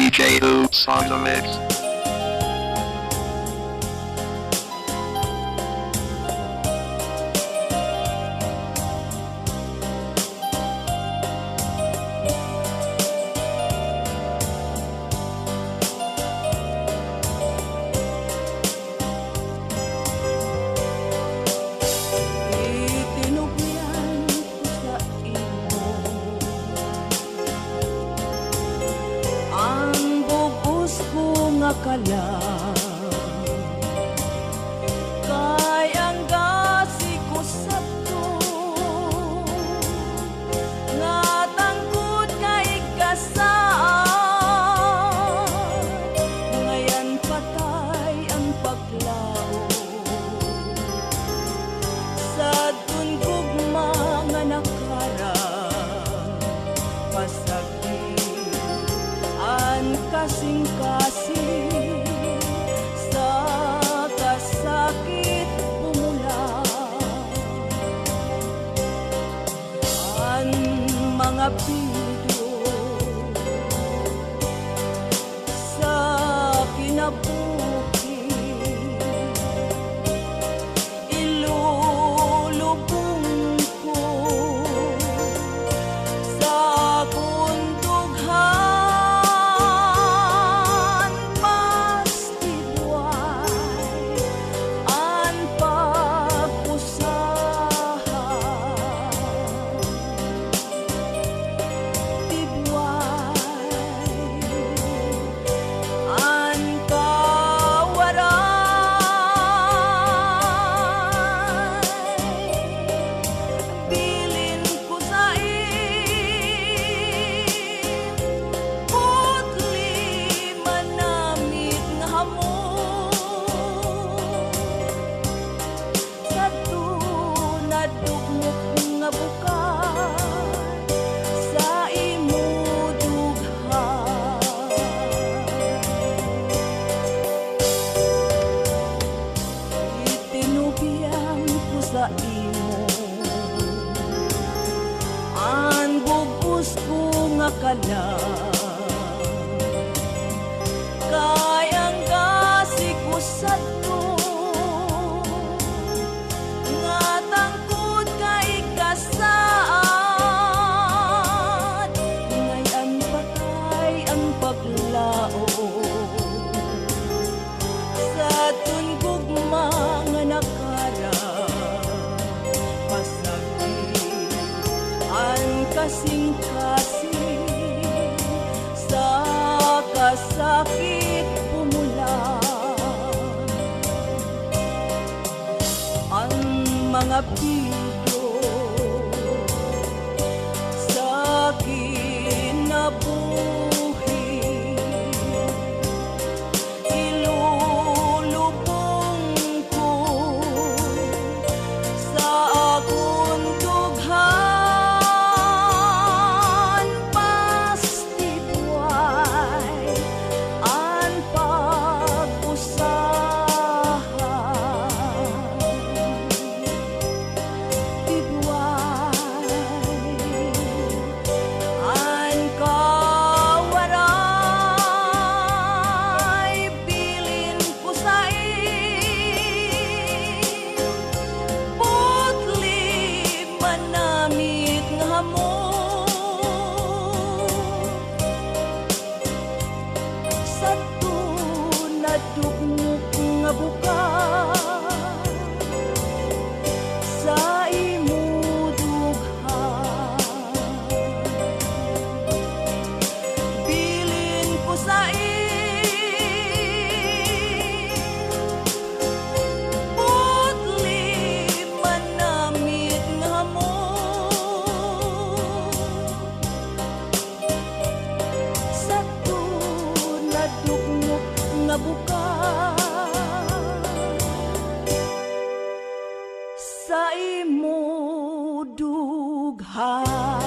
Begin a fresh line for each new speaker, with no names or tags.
DJ Hoops on the mix.
Kala kay ang gasi ko sa to nga tangkod kay kasaan ngayon patay ang paglao sa tungkog mga nakarang pasagin ang kasing-kasing sakit pumula ang mga video sa kinabuhi ilulubong ko sa kundughan sa imo ang bugos ko nga kala kay ang gasi ko sa to nga tangkod kay kasaan ngayon patay ang paglao sa tungkog mga nakarang ang kasing-kasing sa kasakit pumula ang mga video sa kinabuhi ilulubong ko sa akong dughan dugmok nga buka sa imo dughan bilin ko sa putli manamit nga mo sa tunad dugmok nga buka sa imo dughan.